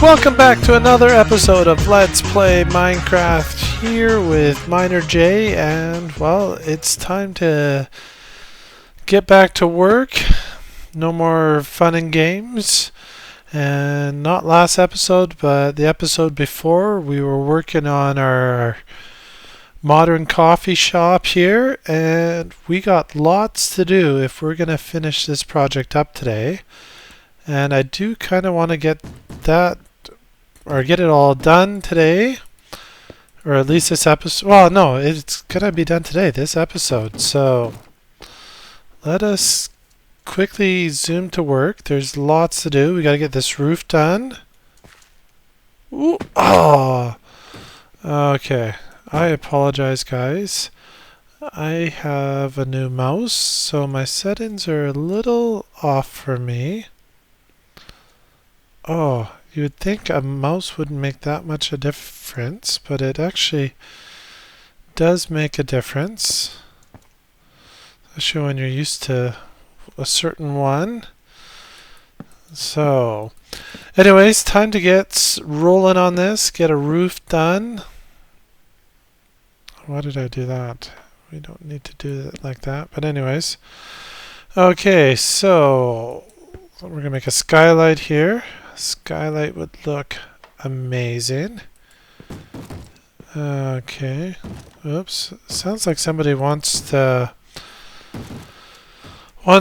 welcome back to another episode of Let's Play Minecraft here with Miner J, and well, it's time to get back to work. No more fun and games. And not last episode, but the episode before, we were working on our modern coffee shop here, and we got lots to do if we're going to finish this project up today. And I do kind of want to get that, or get it all done today, or at least this episode. Well, no, it's going to be done today, this episode. So let us quickly zoom to work. There's lots to do. We got to get this roof done. Ooh, oh, okay. I apologize, guys. I have a new mouse, so my settings are a little off for me. Oh, you would think a mouse wouldn't make that much a difference, but it actually does make a difference. Especially when you're used to a certain one. So, anyways, time to get rolling on this, get a roof done. Why did I do that? We don't need to do it like that, but anyways. Okay, so we're going to make a skylight here. Skylight would look amazing. Okay. Oops. Sounds like somebody wants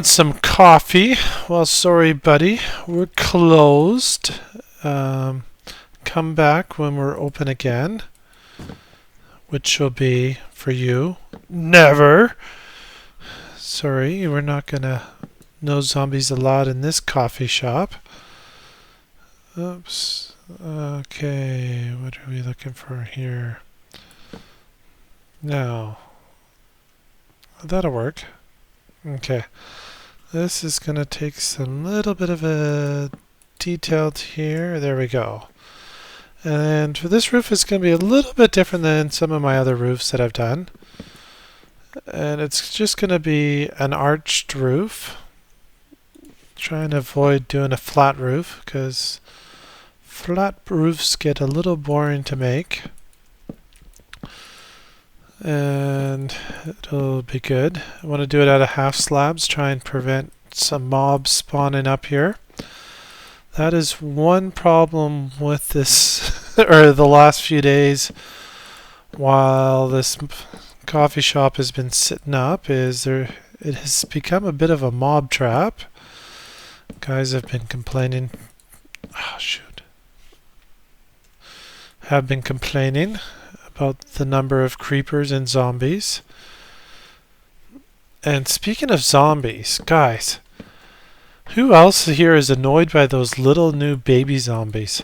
some coffee. Well, sorry, buddy. We're closed. Come back when we're open again, which will be for you never. Sorry, we're not gonna no zombies allowed in this coffee shop. Oops. Okay, what are we looking for here? Now, that'll work. Okay, this is gonna take some little bit of a detailed here. There we go. And for this roof, it's going to be a little bit different than some of my other roofs that I've done. And it's just going to be an arched roof. Trying to avoid doing a flat roof, because flat roofs get a little boring to make. And it'll be good. I want to do it out of half slabs, try and prevent some mobs spawning up here. That is one problem with this, or the last few days while this coffee shop has been sitting up, is it has become a bit of a mob trap. Guys have been complaining. Oh, shoot. Have been complaining about the number of creepers and zombies. And speaking of zombies, guys, who else here is annoyed by those little new baby zombies?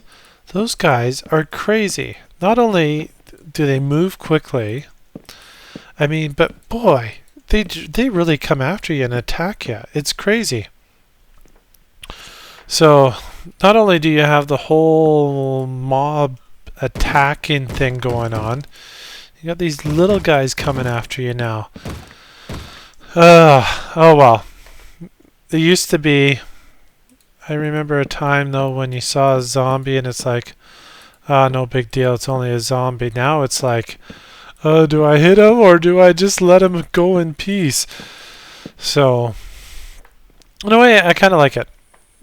Those guys are crazy. Not only do they move quickly, I mean, but boy, they really come after you and attack you. It's crazy. So, not only do you have the whole mob attacking thing going on, you got these little guys coming after you now. Oh well. There used to be, I remember a time though when you saw a zombie and it's like, no big deal, it's only a zombie. Now it's like, do I hit him or do I just let him go in peace? So, in a way, I kind of like it.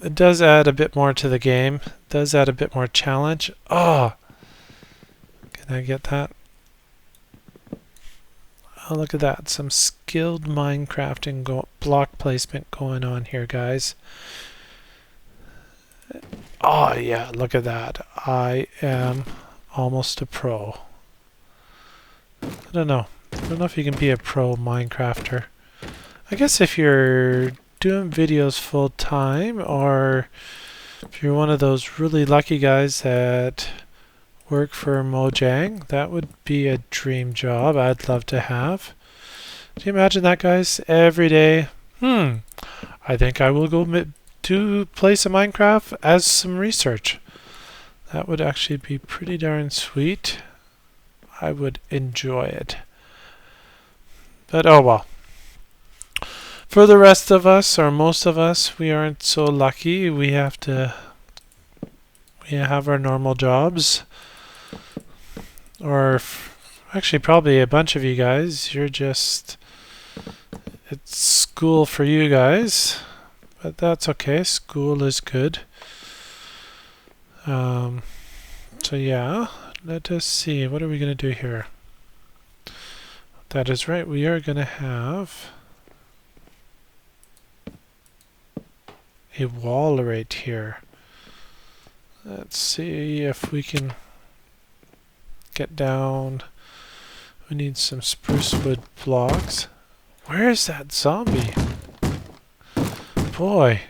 It does add a bit more to the game. It does add a bit more challenge. Oh, can I get that? Oh, look at that. Some skilled Minecrafting block placement going on here, guys. Oh, yeah, look at that. I am almost a pro. I don't know. I don't know if you can be a pro Minecrafter. I guess if you're doing videos full time, or if you're one of those really lucky guys that work for Mojang, that would be a dream job I'd love to have. Do you imagine that, guys? Every day, I think I will go to play some Minecraft as some research. That would actually be pretty darn sweet. I would enjoy it. But oh well. For the rest of us, or most of us, we aren't so lucky. We have to We have our normal jobs. Or actually probably a bunch of you guys. You're just... It's school for you guys. But that's okay. School is good. So yeah. Let us see. What are we going to do here? That is right. We are going to have a wall right here. Let's see if we can get down. We need some spruce wood blocks. Where is that zombie? Boy,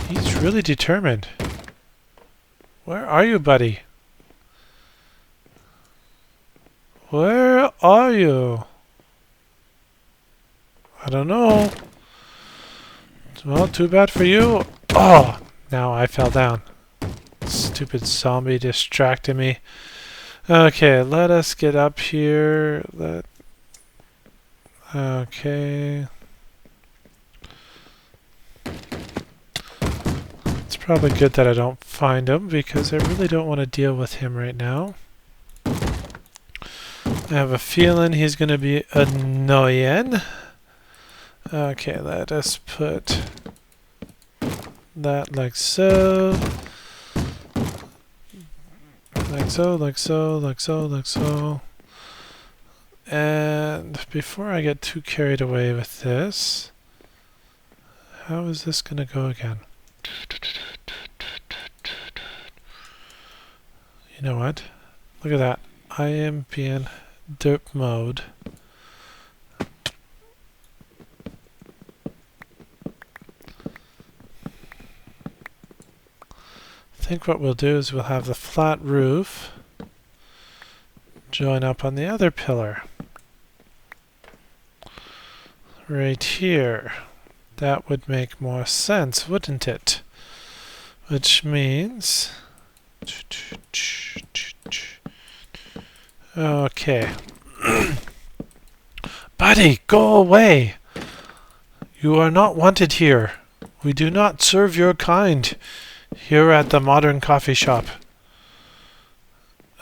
he's really determined. Where are you, buddy? Where are you? I don't know. Well, too bad for you. Oh, now I fell down. Stupid zombie distracted me. Okay, let us get up here. Okay. It's probably good that I don't find him because I really don't want to deal with him right now. I have a feeling he's going to be annoying. Okay, let us put that like so. Like so, like so, like so, like so. And before I get too carried away with this, how is this going to go again? You know what? Look at that. I am being derp mode. I think what we'll do is we'll have the flat roof join up on the other pillar. Right here. That would make more sense, wouldn't it? Which means... Okay. Buddy, go away! You are not wanted here. We do not serve your kind here at the Modern Coffee Shop.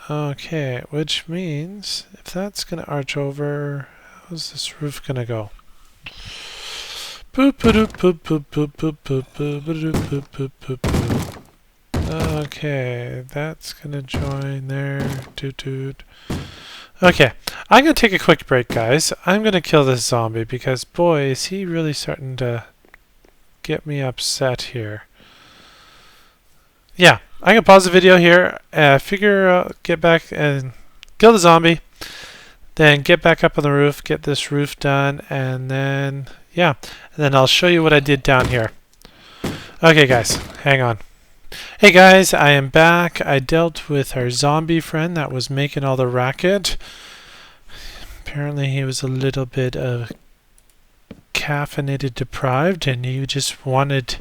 Okay, which means if that's going to arch over, how's this roof going to go? Okay, that's going to join there. Toot toot. Okay, I'm going to take a quick break, guys. I'm going to kill this zombie because, boy, is he really starting to get me upset here. Yeah, I'm going to pause the video here, get back and kill the zombie, then get back up on the roof, get this roof done, and then, yeah, and then I'll show you what I did down here. Okay, guys, hang on. Hey, guys, I am back. I dealt with our zombie friend that was making all the racket. Apparently, he was a little bit caffeinated deprived, and he just wanted...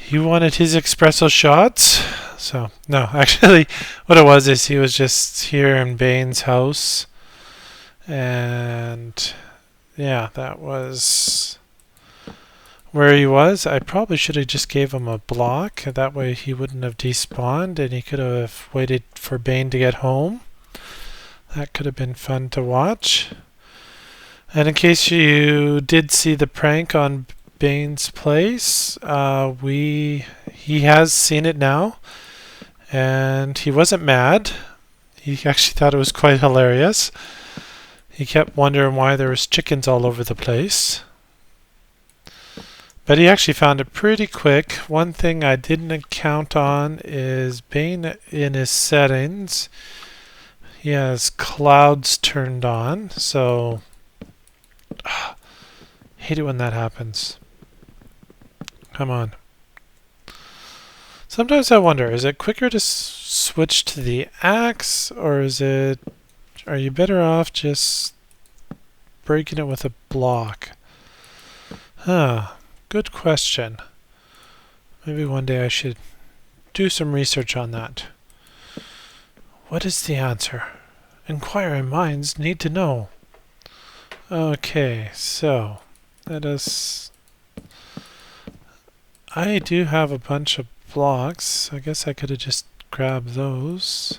He wanted his espresso shots. So, no, actually, what it was is he was just here in Bane's house. And, yeah, that was where he was. I probably should have just gave him a block. That way he wouldn't have despawned and he could have waited for Bane to get home. That could have been fun to watch. And in case you did see the prank on Bane's place, he has seen it now, and he wasn't mad. He actually thought it was quite hilarious. He kept wondering why there was chickens all over the place. But he actually found it pretty quick. One thing I didn't count on is Bane in his settings. He has clouds turned on, so hate it when that happens. Come on. Sometimes I wonder, is it quicker to switch to the axe, or are you better off just breaking it with a block? Huh, good question. Maybe one day I should do some research on that. What is the answer? Inquiring minds need to know. Okay, so let us... I do have a bunch of blocks. I guess I could have just grabbed those.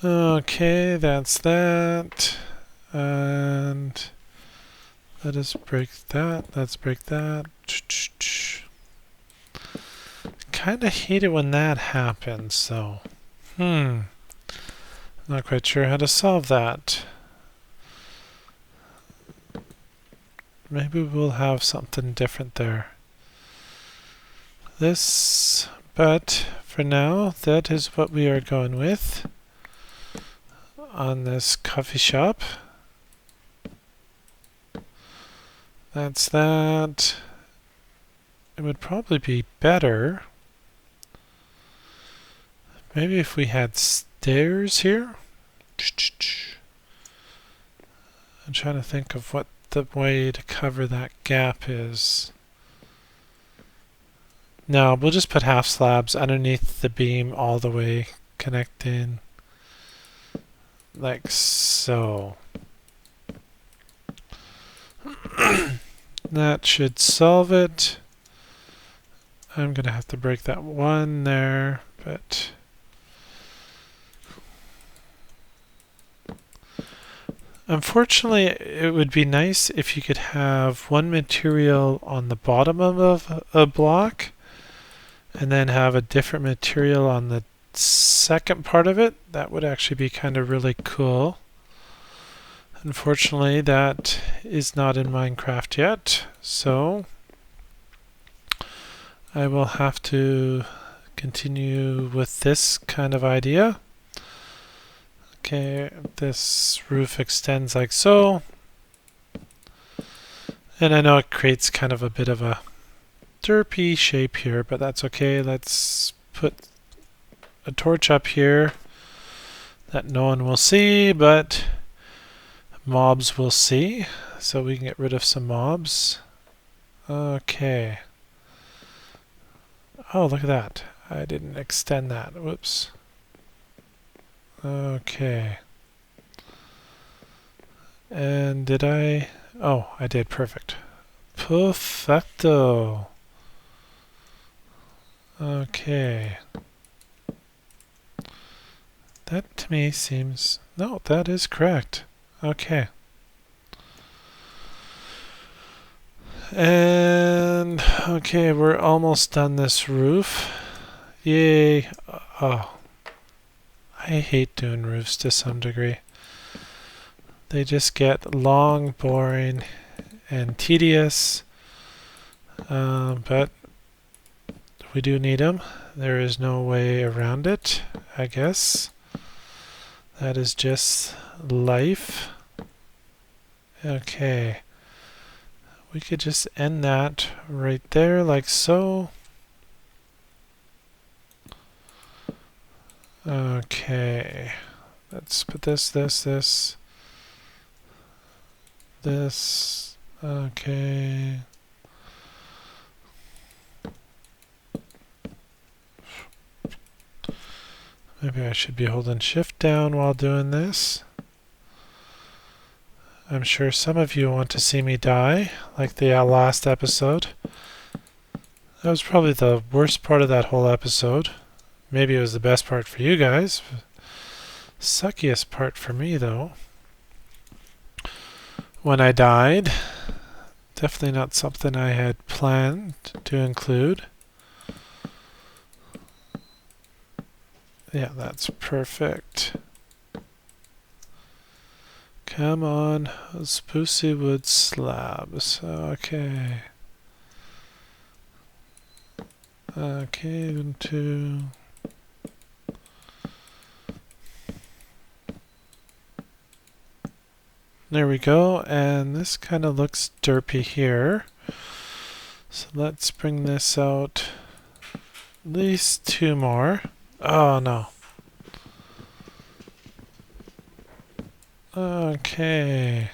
Okay, that's that. And let us break that. Let's break that. Kind of hate it when that happens, so. Not quite sure how to solve that. Maybe we'll have something different there. This, but for now, that is what we are going with on this coffee shop. That's that. It would probably be better maybe if we had stairs here. I'm trying to think of what the way to cover that gap is. No, we'll just put half slabs underneath the beam all the way, connecting like so. That should solve it. I'm gonna have to break that one there, but unfortunately it would be nice if you could have one material on the bottom of a block and then have a different material on the second part of it. That would actually be kind of really cool. Unfortunately, that is not in Minecraft yet, so I will have to continue with this kind of idea. Okay, this roof extends like so. And I know it creates kind of a bit of a derpy shape here, but that's okay. Let's put a torch up here that no one will see, but mobs will see. So we can get rid of some mobs. Okay. Oh, look at that. I didn't extend that. Whoops. Okay. And did I? Oh, I did. Perfect. Perfecto. Okay. That to me seems... No, that is correct. Okay. And okay, we're almost done this roof. Yay. Oh. I hate doing roofs to some degree. They just get long, boring, and tedious. But we do need them. There is no way around it, I guess. That is just life. Okay. We could just end that right there, like so. Okay. Let's put this. Okay. Maybe I should be holding shift down while doing this. I'm sure some of you want to see me die, like the last episode. That was probably the worst part of that whole episode. Maybe it was the best part for you guys. Suckiest part for me, though. When I died. Definitely not something I had planned to include. Yeah, that's perfect. Come on, spruce wood slabs. Okay. Okay, into... There we go, and this kind of looks derpy here. So let's bring this out at least 2 more. Oh no. Okay.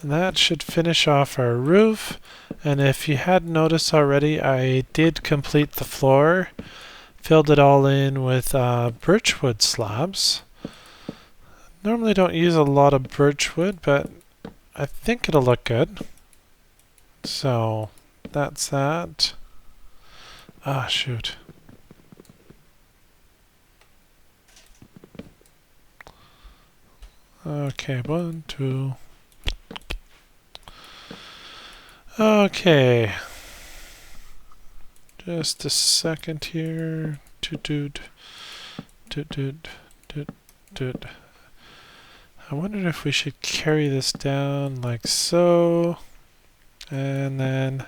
And that should finish off our roof. And if you hadn't noticed already, I did complete the floor. Filled it all in with birchwood slabs. Normally don't use a lot of birch wood, but I think it'll look good. So that's that. Ah, shoot. Okay, 1, 2. Okay. Just a second here. Toot toot. Toot toot. Toot toot. I wondered if we should carry this down like so. And then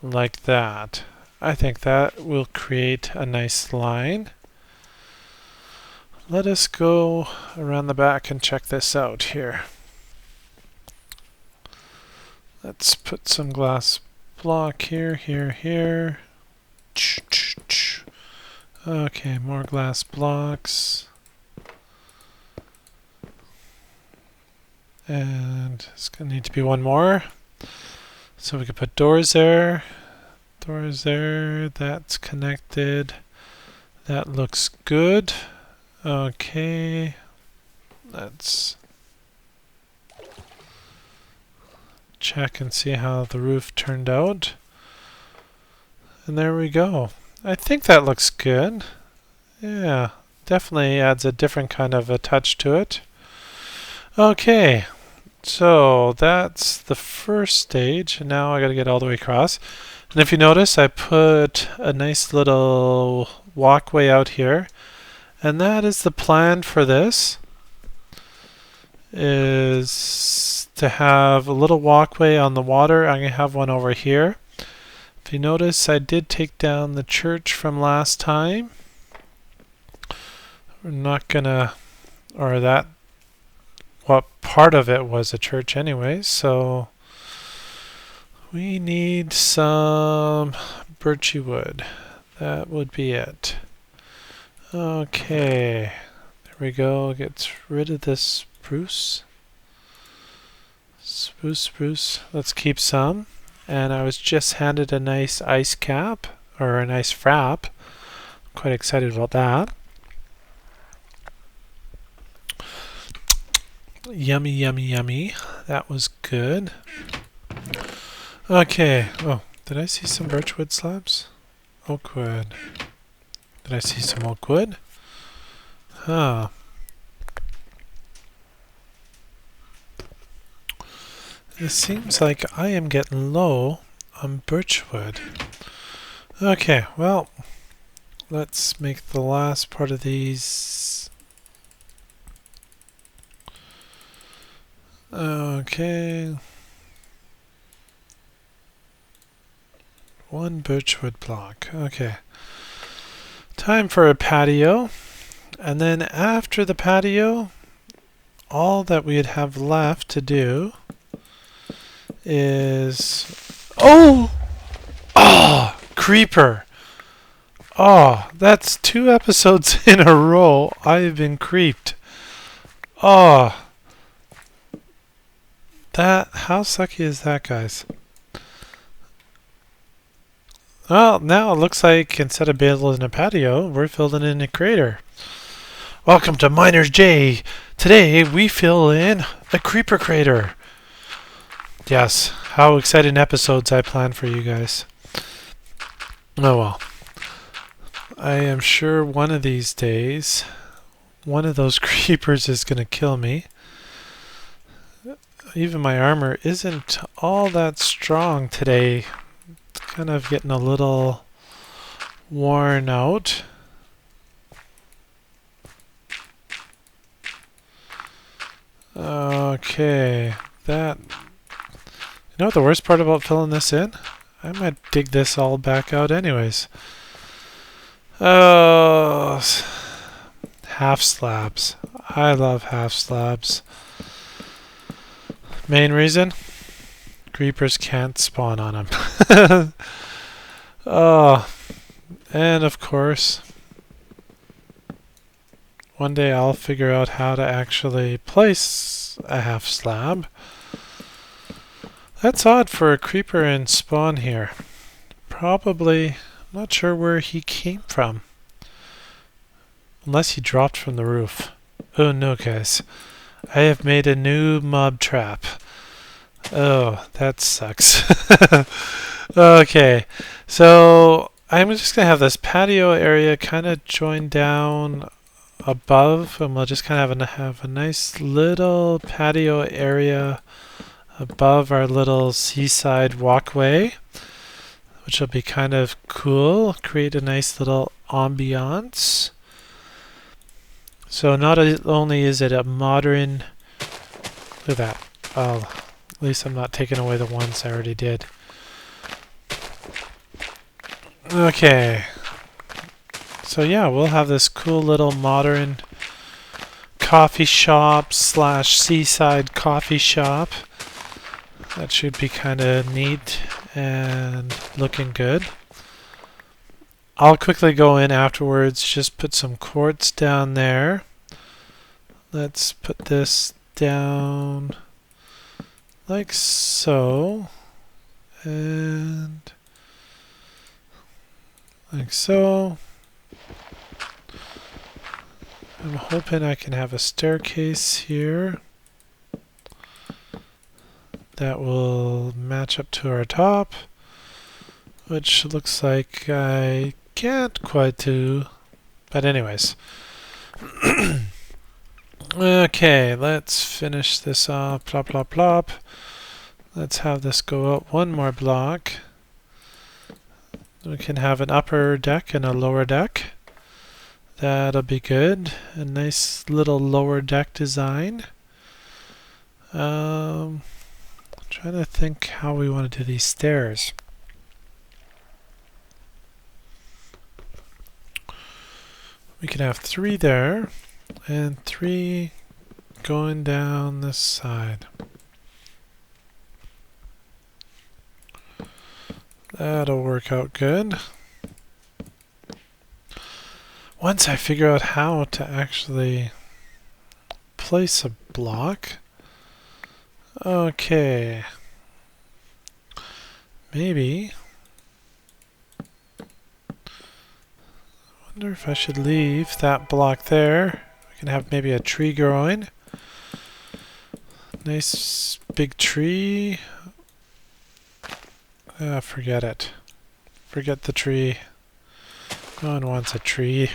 like that. I think that will create a nice line. Let us go around the back and check this out here. Let's put some glass block here, here. Okay, more glass blocks. And it's going to need to be one more. So we could put doors there. Doors there. That's connected. That looks good. Okay. Let's check and see how the roof turned out. And there we go. I think that looks good. Yeah, definitely adds a different kind of a touch to it. Okay, so that's the first stage. And now I got to get all the way across. And if you notice, I put a nice little walkway out here. And that is the plan for this, is to have a little walkway on the water. I'm going to have one over here. If you notice, I did take down the church from last time. We're not going to, or that, what part of it was a church anyway, so we need some birchy wood. That would be it. Okay, there we go. Get rid of this spruce. Spruce. Let's keep some. And I was just handed a nice ice cap, or a nice frap. Quite excited about that. Yummy, yummy, yummy. That was good. Okay. Oh, did I see some birchwood slabs? Oak wood. Did I see some oak wood? Huh. It seems like I am getting low on birchwood. Okay, well, let's make the last part of these. Okay. One birchwood block. Okay. Time for a patio. And then after the patio, all that we'd have left to do is... Oh! Oh! Creeper! Oh, that's 2 episodes in a row I've been creeped. Oh! That, how sucky is that, guys? Well, now it looks like instead of building a patio, we're building in a crater. Welcome to Miners J. Today we fill in a creeper crater. Yes, how exciting episodes I plan for you guys. Oh well. I am sure one of these days, one of those creepers is going to kill me. Even my armor isn't all that strong today. It's kind of getting a little worn out. Okay, that... You know what the worst part about filling this in? I might dig this all back out anyways. Oh, half slabs. I love half slabs. Main reason? Creepers can't spawn on them. Oh, and of course, one day I'll figure out how to actually place a half slab. That's odd for a creeper in spawn here. Probably, I'm not sure where he came from. Unless he dropped from the roof. Oh no, guys. I have made a new mob trap. Oh, that sucks. Okay, so I'm just going to have this patio area kind of join down above, and we'll just kind of have a nice little patio area above our little seaside walkway, which will be kind of cool, create a nice little ambiance. So not only is it a modern, look at that, well, at least I'm not taking away the ones I already did. Okay, so yeah, we'll have this cool little modern coffee shop slash seaside coffee shop. That should be kind of neat and looking good. I'll quickly go in afterwards, just put some quartz down there. Let's put this down like so, and like so. I'm hoping I can have a staircase here that will match up to our top, which looks like I can't quite do, but anyways. Okay, let's finish this off. Plop, plop, plop. Let's have this go up one more block. We can have an upper deck and a lower deck. That'll be good. A nice little lower deck design. Trying to think how we want to do these stairs. We can have 3 there and 3 going down this side. That'll work out good. Once I figure out how to actually place a block. Okay. Maybe. Wonder if I should leave that block there. We can have maybe a tree growing. Nice big tree. Forget it. Forget the tree. No one wants a tree.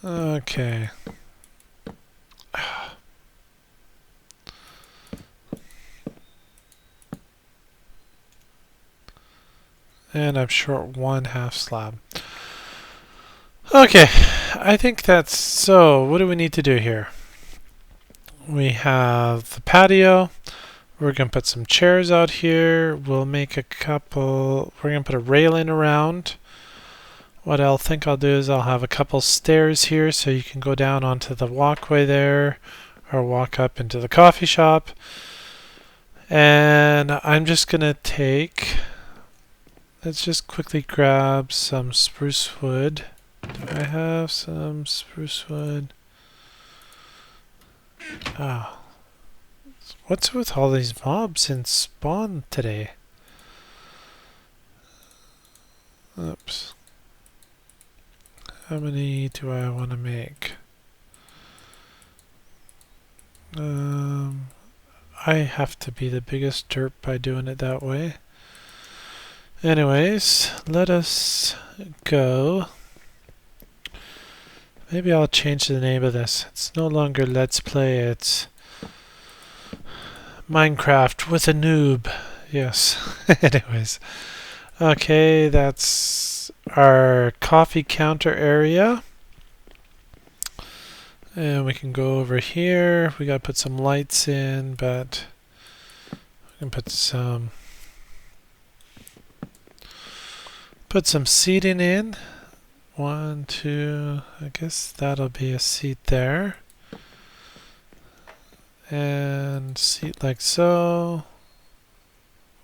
Okay. And I'm short 1 half slab. Okay, I think that's so. What do we need to do here? We have the patio. We're going to put some chairs out here. We'll make a couple. We're going to put a railing around. What I'll think I'll do is I'll have a couple stairs here so you can go down onto the walkway there or walk up into the coffee shop. And I'm just going to take. Let's just quickly grab some spruce wood. Do I have some spruce wood? Oh. What's with all these mobs in spawn today? Oops. How many do I want to make? I have to be the biggest derp by doing it that way. Anyways, let us go. Maybe I'll change the name of this. It's no longer Let's Play, it's Minecraft with a noob. Yes. Anyways. Okay, that's our coffee counter area. And we can go over here. We gotta put some lights in, but we can put some seating in. 1, 2, I guess that'll be a seat there. And seat like so.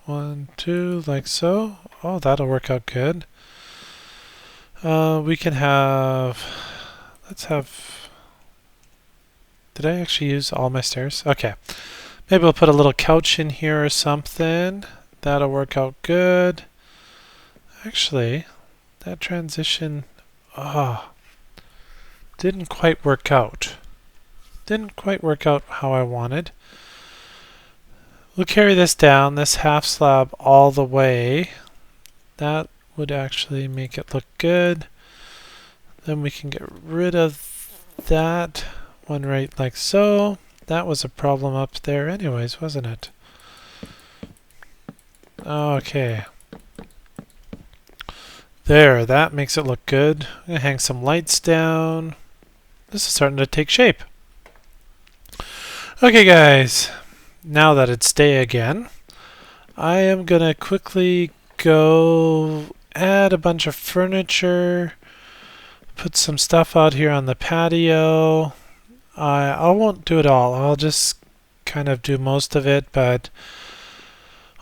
1, 2, like so. Oh, that'll work out good. We can have, let's have, did I actually use all my stairs? Okay. Maybe we'll put a little couch in here or something. That'll work out good. Actually, that transition, didn't quite work out. Didn't quite work out how I wanted. We'll carry this down, this half slab, all the way. That would actually make it look good. Then we can get rid of that one right like so. That was a problem up there anyways, wasn't it? Okay. There, that makes it look good. I'm gonna hang some lights down. This is starting to take shape. Okay guys, now that it's day again, I am gonna quickly go add a bunch of furniture, put some stuff out here on the patio. I won't do it all. I'll just kind of do most of it, but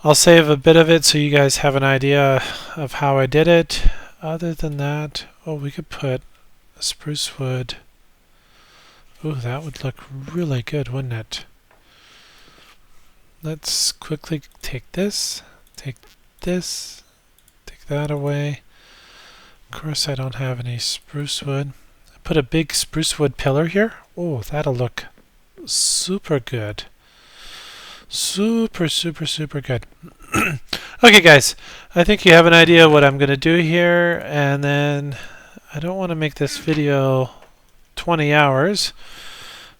I'll save a bit of it so you guys have an idea of how I did it. Other than that, oh, we could put a spruce wood. Ooh, that would look really good, wouldn't it? Let's quickly take this, take that away. Of course, I don't have any spruce wood. Put a big spruce wood pillar here. Oh, that'll look super good. Super good. Okay, guys, I think you have an idea what I'm going to do here, and then I don't want to make this video 20 hours.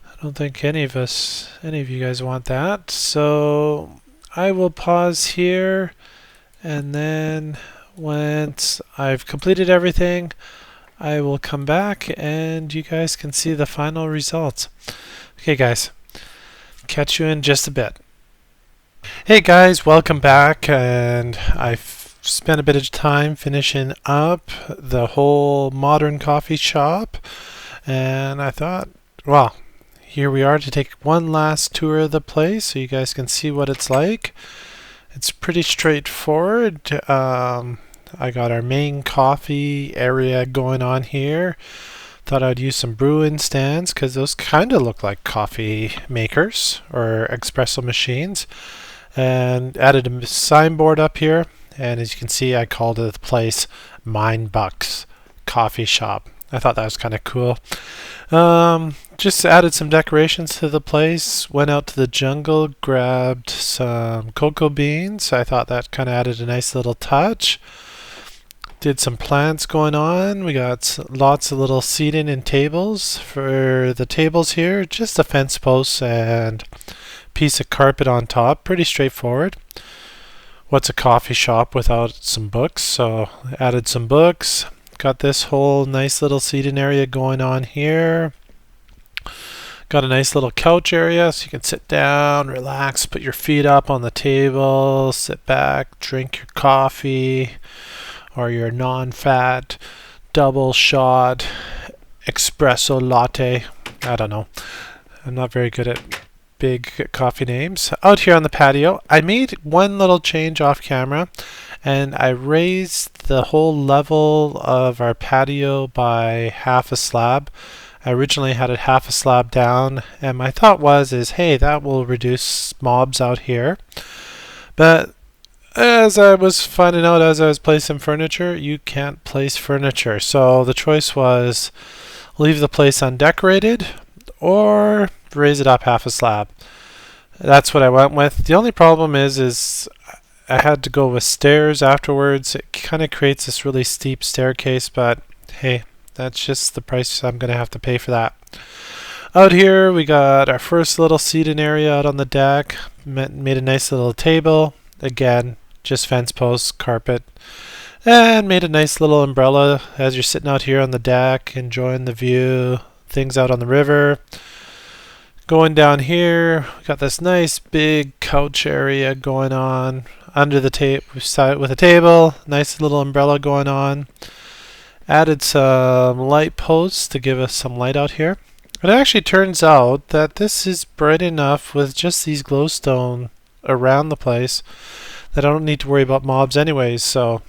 I don't think any of you guys want that. So I will pause here, and then once I've completed everything, I will come back and you guys can see the final results. Okay, guys, catch you in just a bit. Hey guys, welcome back, and I've spent a bit of time finishing up the whole modern coffee shop, and I thought, well, here we are to take one last tour of the place so you guys can see what it's like. It's pretty straightforward. I got our main coffee area going on here. Thought I'd use some brewing stands because those kind of look like coffee makers or espresso machines. And added a signboard up here, and as you can see, I called the place Mine Bucks Coffee Shop. I thought that was kind of cool. Just added some decorations to the place, went out to the jungle, grabbed some cocoa beans. I thought that kind of added a nice little touch. Did some plants going on. We got lots of little seating and tables. For the tables here, just a fence post and piece of carpet on top. Pretty straightforward. What's a coffee shop without some books? So added some books. Got this whole nice little seating area going on here. Got a nice little couch area so you can sit down, relax, put your feet up on the table, sit back, drink your coffee or your non-fat double shot espresso latte. I don't know. I'm not very good at big coffee names. Out here on the patio, I made one little change off camera, and I raised the whole level of our patio by half a slab. I originally had it half a slab down, and my thought is, hey, that will reduce mobs out here. But as I was finding out as I was placing furniture, you can't place furniture. So the choice was leave the place undecorated or raise it up half a slab. That's what I went with. The only problem is I had to go with stairs afterwards. It kind of creates this really steep staircase, but hey, that's just the price I'm going to have to pay for that. Out here we got our first little seating area out on the deck. Made a nice little table. Again, just fence posts, carpet, and made a nice little umbrella as you're sitting out here on the deck enjoying the view, things out on the river. Going down here, we got this nice big couch area going on under the table with a table, nice little umbrella going on. Added some light posts to give us some light out here. It actually turns out that this is bright enough with just these glowstone around the place that I don't need to worry about mobs anyways. So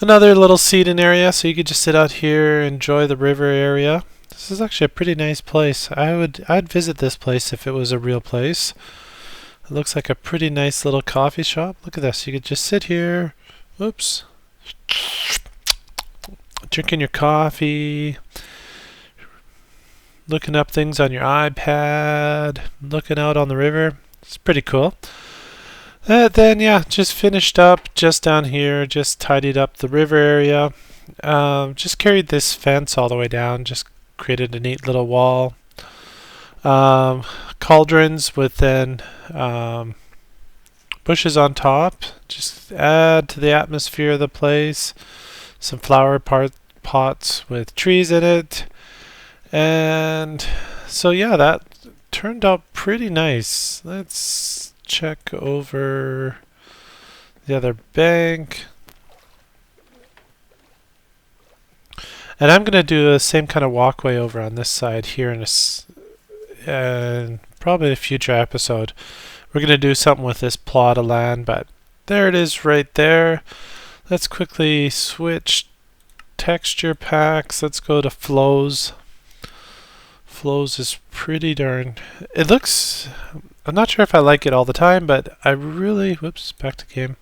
another little seating area so you could just sit out here, enjoy the river area. This is actually a pretty nice place. I'd visit this place if it was a real place. It looks like a pretty nice little coffee shop. Look at this. You could just sit here. Oops. Drinking your coffee. looking up things on your iPad, looking out on the river. It's pretty cool. Then yeah, just finished up just down here, just tidied up the river area. Just carried this fence all the way down, just created a neat little wall. Cauldrons with then bushes on top, just add to the atmosphere of the place. Some flower pots with trees in it. And so yeah, that turned out pretty nice. Let's check over the other bank. And I'm going to do the same kind of walkway over on this side here and probably a future episode. We're going to do something with this plot of land, but there it is right there. Let's quickly switch texture packs. Let's go to flows. Flows is pretty darn... It looks... I'm not sure if I like it all the time, but I really... Whoops, back to game.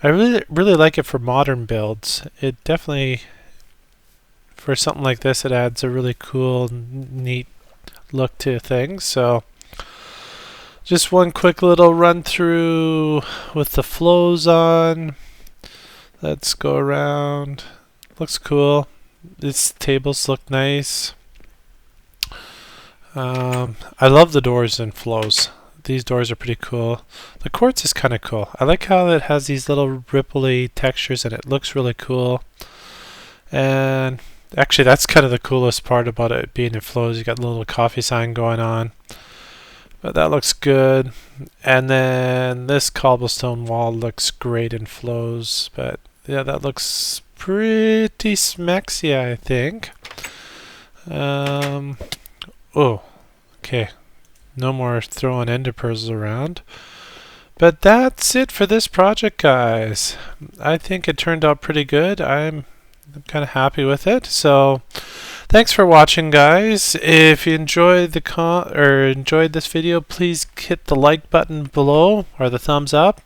I really like it for modern builds. It definitely... For something like this, it adds a really cool, neat look to things. So just one quick little run through with the flows on. Let's go around. Looks cool. These tables look nice. I love the doors and flows. These doors are pretty cool. The quartz is kind of cool. I like how it has these little ripply textures and it looks really cool. And actually, that's kind of the coolest part about it being in flows. You got the little coffee sign going on. But that looks good. And then this cobblestone wall looks great in flows. But yeah, that looks pretty smexy, I think. Oh, okay. No more throwing ender pearls around. But that's it for this project, guys. I think it turned out pretty good. I'm kind of happy with it. So thanks for watching, guys. If you enjoyed enjoyed this video, please hit the like button below or the thumbs up.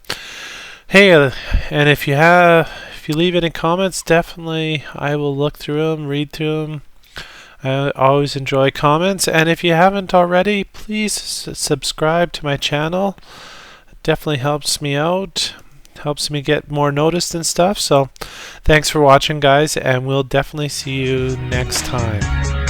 Hey, and if you leave any comments, definitely I will look through them, read through them. I always enjoy comments, and if you haven't already, please subscribe to my channel. It definitely helps me out. Helps me get more noticed and stuff. So thanks for watching, guys, and we'll definitely see you next time.